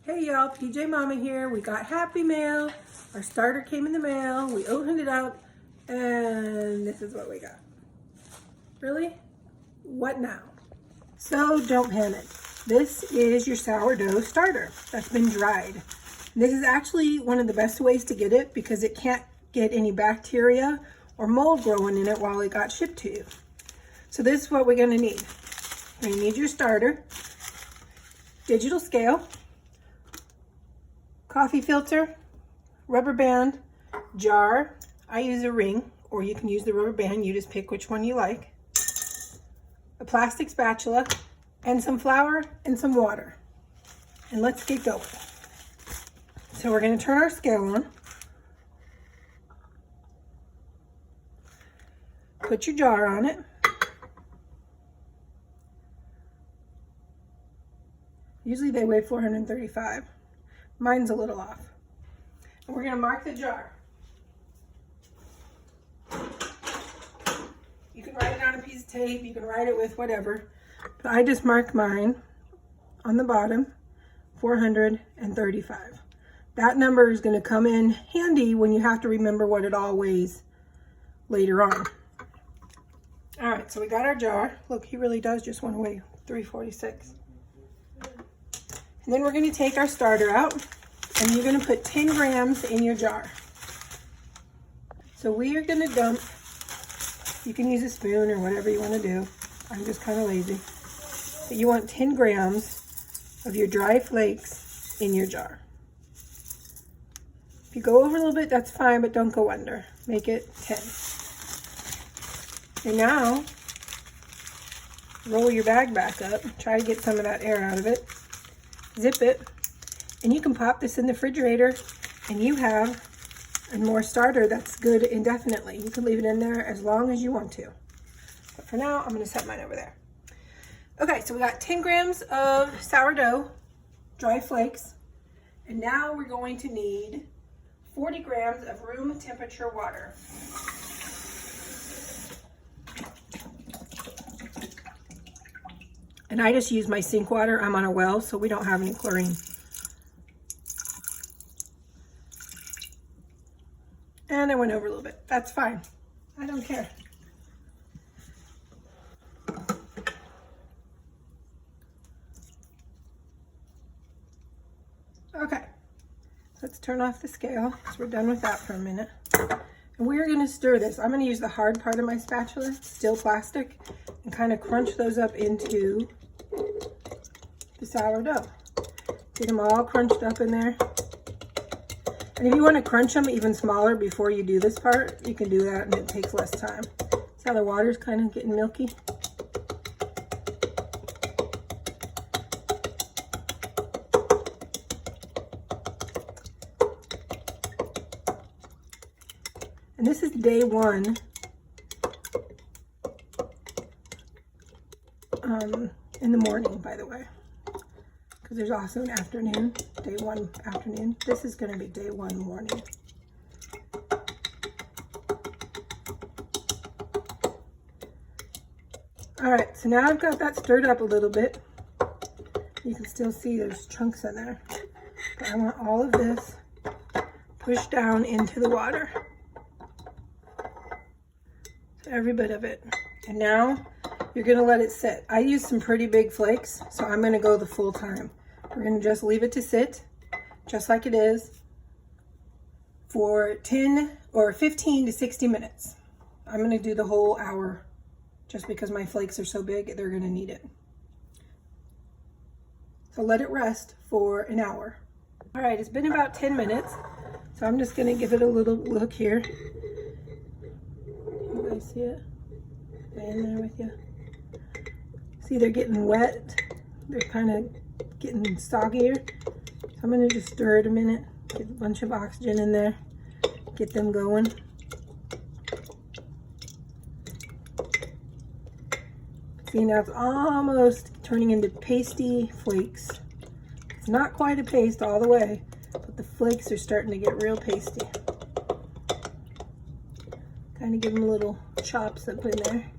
Hey y'all, PJ Mama here. We got Happy Mail. Our starter came in the mail. We opened it up and this is what we got. Really? What now? So don't panic. This is your sourdough starter that's been dried. This is actually one of the best ways to get it because it can't get any bacteria or mold growing in it while it got shipped to you. So this is what we're gonna need. You're gonna need your starter, digital scale, coffee filter, rubber band, jar. I use a ring, or you can use the rubber band. You just pick which one you like. A plastic spatula, and some flour and some water. And let's get going. So we're going to turn our scale on. Put your jar on it. Usually they weigh 435. Mine's a little off. And we're going to mark the jar. You can write it on a piece of tape, you can write it with whatever. But I just marked mine on the bottom, 435. That number is going to come in handy when you have to remember what it all weighs later on. All right, so we got our jar. Look, he really does just want to weigh 346. And then we're going to take our starter out and you're going to put 10 grams in your jar. So we are going to dump, you can use a spoon or whatever you want to do. I'm just kind of lazy. But you want 10 grams of your dry flakes in your jar. If you go over a little bit, that's fine, but don't go under. Make it 10. And now, roll your bag back up. Try to get some of that air out of it. Zip it, and you can pop this in the refrigerator and you have a more starter that's good indefinitely. You can leave it in there as long as you want to. But for now, I'm gonna set mine over there. Okay, so we got 10 grams of sourdough, dry flakes, and now we're going to need 40 grams of room temperature water. And I just use my sink water. I'm on a well, so we don't have any chlorine. And I went over a little bit. That's fine. I don't care. Okay. Let's turn off the scale because we're done with that for a minute. And we're going to stir this. I'm going to use the hard part of my spatula, still plastic, and kind of crunch those up into the sourdough. Get them all crunched up in there. And if you want to crunch them even smaller before you do this part, you can do that and it takes less time. See how the water's kind of getting milky? And this is day one. In the morning, by the way, because there's also an afternoon, day one afternoon. This is going to be day one morning. All right, so now I've got that stirred up a little bit. You can still see there's chunks in there, but I want all of this pushed down into the water. So every bit of it. And now you're going to let it sit. I use some pretty big flakes, so I'm going to go the full time. We're going to just leave it to sit, just like it is, for 10 or 15 to 60 minutes. I'm going to do the whole hour, just because my flakes are so big, they're going to need it. So let it rest for an hour. All right, it's been about 10 minutes, so I'm just going to give it a little look here. You guys see it? In there with you. See, they're getting wet. They're kind of getting soggier. So I'm going to just stir it a minute. Get a bunch of oxygen in there. Get them going. See, now it's almost turning into pasty flakes. It's not quite a paste all the way, but the flakes are starting to get real pasty. Kind of give them little chops up in there.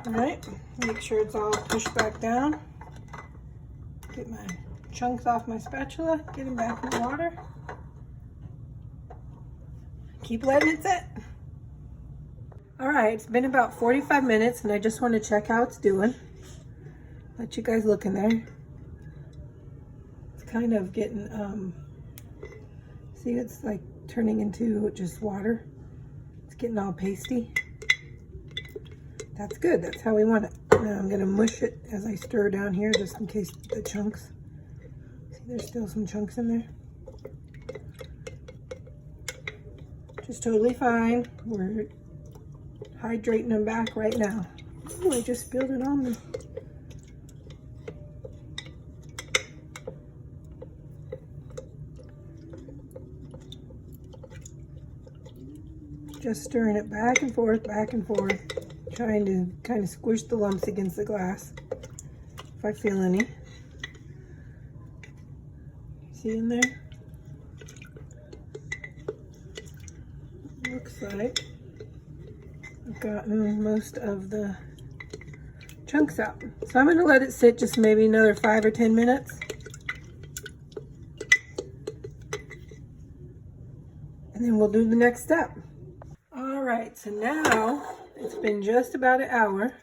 All right, make sure it's all pushed back down. Get my chunks off my spatula, get them back in the water. Keep letting it sit. All right, it's been about 45 minutes and I just want to check how it's doing. Let you guys look in there. It's kind of getting, see, it's like turning into just water. It's getting all pasty. That's good, that's how we want it. Now I'm gonna mush it as I stir down here just in case the chunks. See, there's still some chunks in there. Just totally fine. We're hydrating them back right now. Ooh, I just spilled it on me. Just stirring it back and forth, trying to kind of squish the lumps against the glass, if I feel any. See in there? Looks like I've gotten most of the chunks out. So I'm going to let it sit just maybe another 5 or 10 minutes. And then we'll do the next step. All right, so now it's been just about an hour.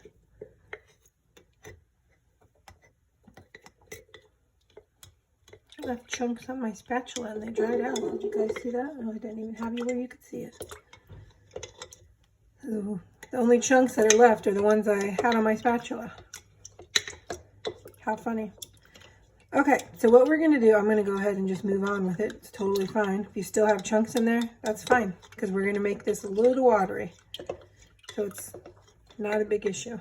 I left chunks on my spatula and they dried out. Did you guys see that? No, I didn't even have you where you could see it. So the only chunks that are left are the ones I had on my spatula. How funny. Okay, so what we're gonna do, I'm gonna go ahead and just move on with it. It's totally fine. If you still have chunks in there, that's fine, because we're gonna make this a little watery. So it's not a big issue.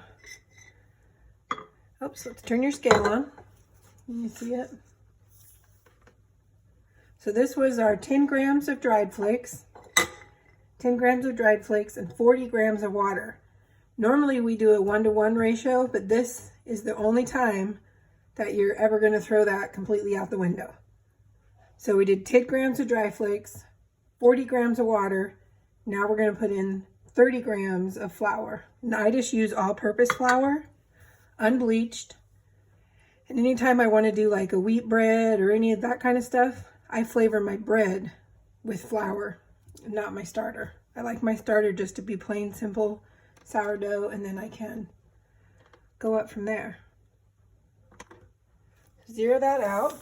Oops, let's turn your scale on. Can you see it? So this was our 10 grams of dried flakes, 10 grams of dried flakes, and 40 grams of water. Normally we do a 1-to-1 ratio, but this is the only time that you're ever going to throw that completely out the window. So we did 10 grams of dry flakes, 40 grams of water. Now we're going to put in 30 grams of flour. And I just use all-purpose flour, unbleached. And anytime I want to do like a wheat bread or any of that kind of stuff, I flavor my bread with flour, not my starter. I like my starter just to be plain simple sourdough, and then I can go up from there. Zero that out.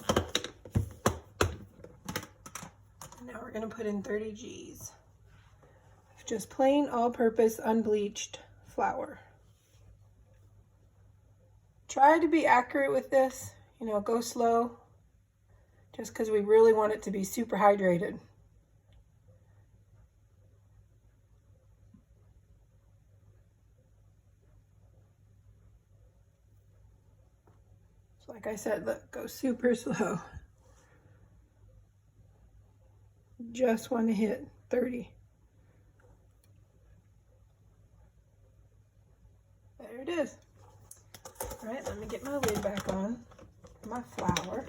Now we're going to put in 30 G's of just plain all-purpose unbleached flour. Try to be accurate with this, you know, go slow, just because we really want it to be super hydrated. So like I said, look, go super slow. Just want to hit 30. There it is. All right, let me get my lid back on my flour.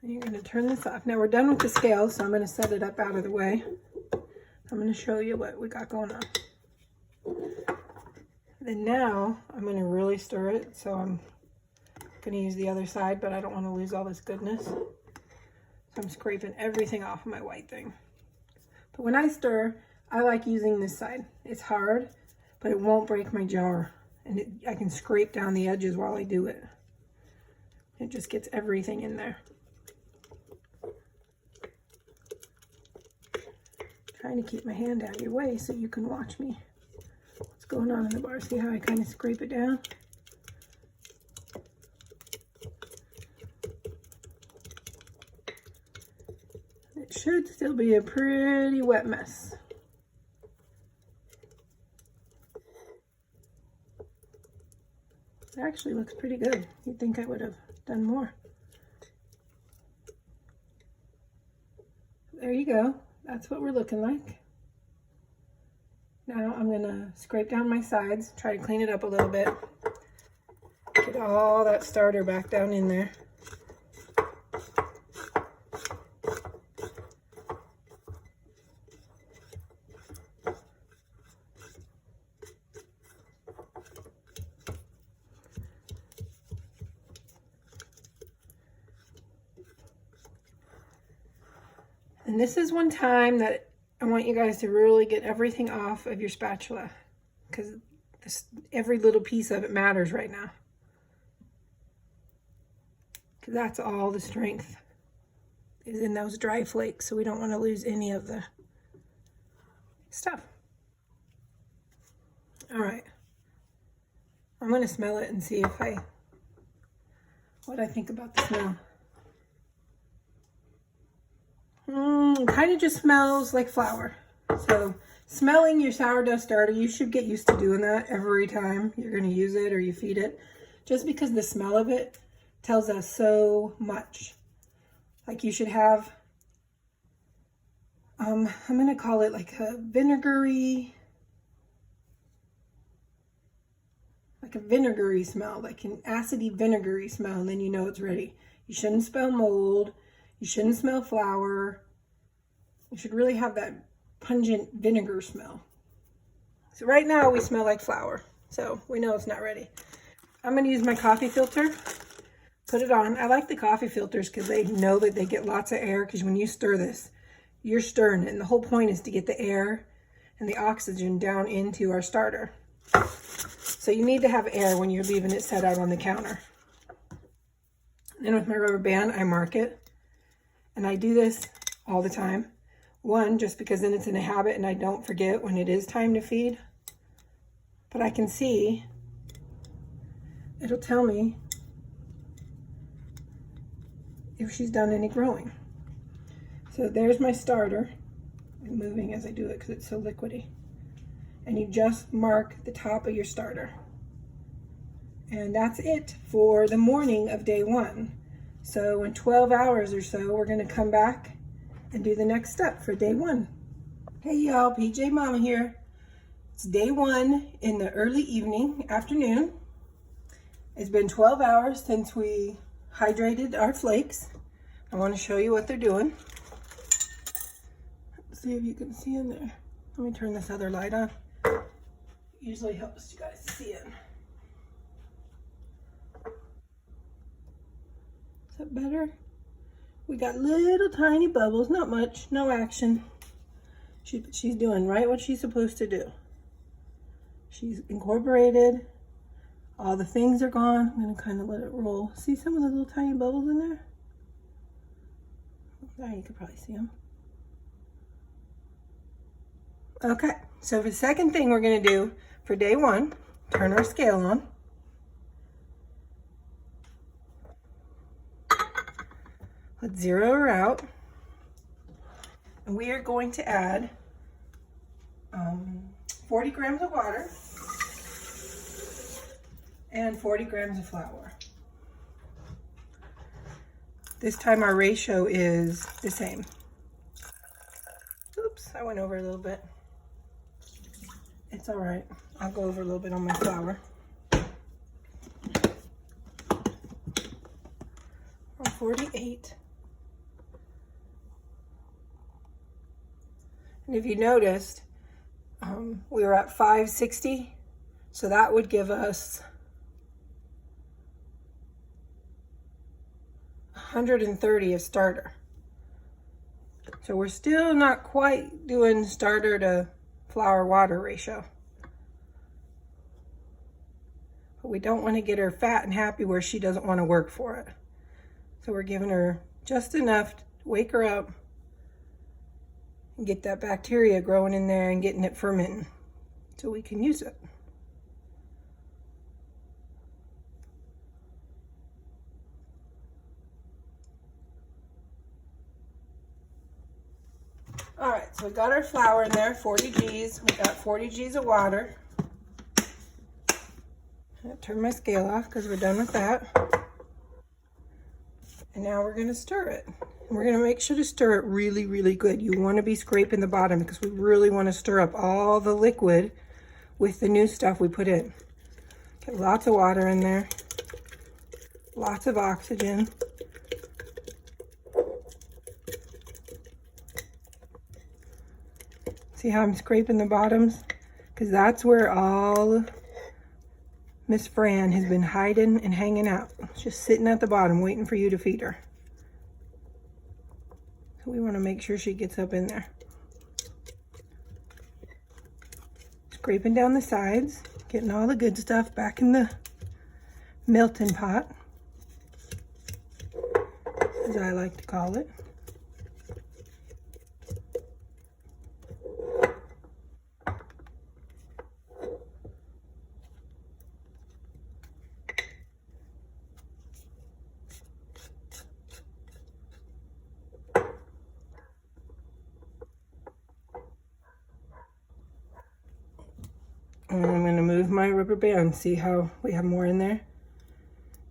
And you're going to turn this off. Now we're done with the scale, so I'm going to set it up out of the way. I'm going to show you what we got going on. Then now I'm going to really stir it, so I'm going to use the other side, but I don't want to lose all this goodness. So I'm scraping everything off of my white thing. But when I stir, I like using this side. It's hard, but it won't break my jar. And I can scrape down the edges while I do it. It just gets everything in there. Trying to keep my hand out of your way so you can watch me. What's going on in the bar? See how I kind of scrape it down? It should still be a pretty wet mess. It actually looks pretty good. You'd think I would have done more. There you go. That's what we're looking like. Now I'm going to scrape down my sides, try to clean it up a little bit. Get all that starter back down in there. And this is one time that I want you guys to really get everything off of your spatula, because every little piece of it matters right now. Because that's all the strength is in those dry flakes, so we don't want to lose any of the stuff. All right. I'm going to smell it and see what I think about the smell. Kind of just smells like flour. So smelling your sourdough starter, you should get used to doing that every time you're going to use it or you feed it, just because the smell of it tells us so much. Like you should have, I'm going to call it like a vinegary smell, like an acidy vinegary smell, and then you know it's ready. You shouldn't smell mold. You shouldn't smell flour. You should really have that pungent vinegar smell. So right now we smell like flour, so we know it's not ready. I'm going to use my coffee filter, put it on. I like the coffee filters because they know that they get lots of air, because when you stir this, you're stirring it, and the whole point is to get the air and the oxygen down into our starter. So you need to have air when you're leaving it set out on the counter. Then with my rubber band, I mark it. And I do this all the time. One, just because then it's in a habit and I don't forget when it is time to feed. But I can see, it'll tell me if she's done any growing. So there's my starter. I'm moving as I do it because it's so liquidy. And you just mark the top of your starter. And that's it for the morning of day 1. So in 12 hours or so, we're going to come back and do the next step for day 1. Hey y'all, PJ Mama here. It's day 1 in the early evening, afternoon. It's been 12 hours since we hydrated our flakes. I want to show you what they're doing. Let's see if you can see in there. Let me turn this other light on. Usually helps you guys see it. Is that better? We got little tiny bubbles, not much, no action. She's doing right what she's supposed to do. She's incorporated. All the things are gone. I'm going to kind of let it roll. See some of the little tiny bubbles in there? There, you could probably see them. Okay, so the second thing we're going to do for day 1, turn our scale on. Let's zero her out. And we are going to add 40 grams of water and 40 grams of flour. This time our ratio is the same. Oops, I went over a little bit. It's all right. I'll go over a little bit on my flour. 48. And if you noticed, we were at 560, so that would give us 130 of starter. So we're still not quite doing starter to flour water ratio. But we don't want to get her fat and happy where she doesn't want to work for it. So we're giving her just enough to wake her up and get that bacteria growing in there and getting it fermenting so we can use it. All right, so we got our flour in there, 40 G's. We got 40 G's of water. I'll turn my scale off because we're done with that. And now we're gonna stir it. And we're gonna make sure to stir it really, really good. You wanna be scraping the bottom because we really wanna stir up all the liquid with the new stuff we put in. Get lots of water in there, lots of oxygen. See how I'm scraping the bottoms? Because that's where all Miss Fran has been hiding and hanging out. Just sitting at the bottom waiting for you to feed her. So So we want to make sure she gets up in there. Scraping down the sides, getting all the good stuff back in the melting pot, as I like to call it. And I'm going to move my rubber band. See how we have more in there?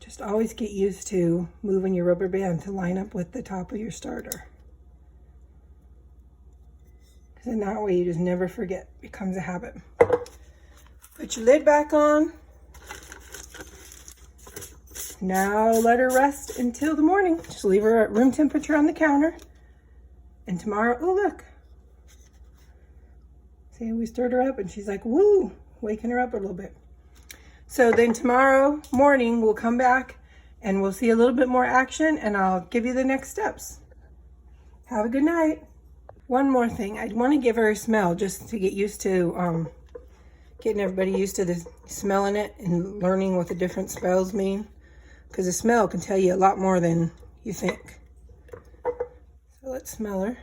Just always get used to moving your rubber band to line up with the top of your starter. Because in that way you just never forget. It becomes a habit. Put your lid back on. Now let her rest until the morning. Just leave her at room temperature on the counter. And tomorrow, oh look. See, we stirred her up and she's like, woo, waking her up a little bit. So then tomorrow morning we'll come back and we'll see a little bit more action and I'll give you the next steps. Have a good night. One more thing, I'd want to give her a smell just to get used to, getting everybody used to the smelling it and learning what the different smells mean. Because the smell can tell you a lot more than you think. So let's smell her.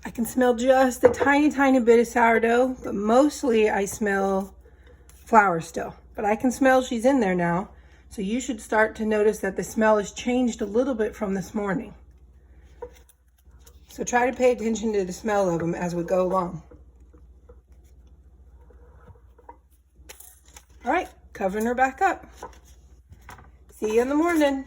I can smell just a tiny, tiny bit of sourdough, but mostly I smell flour still. But I can smell she's in there now. So you should start to notice that the smell has changed a little bit from this morning. So try to pay attention to the smell of them as we go along. All right, covering her back up. See you in the morning.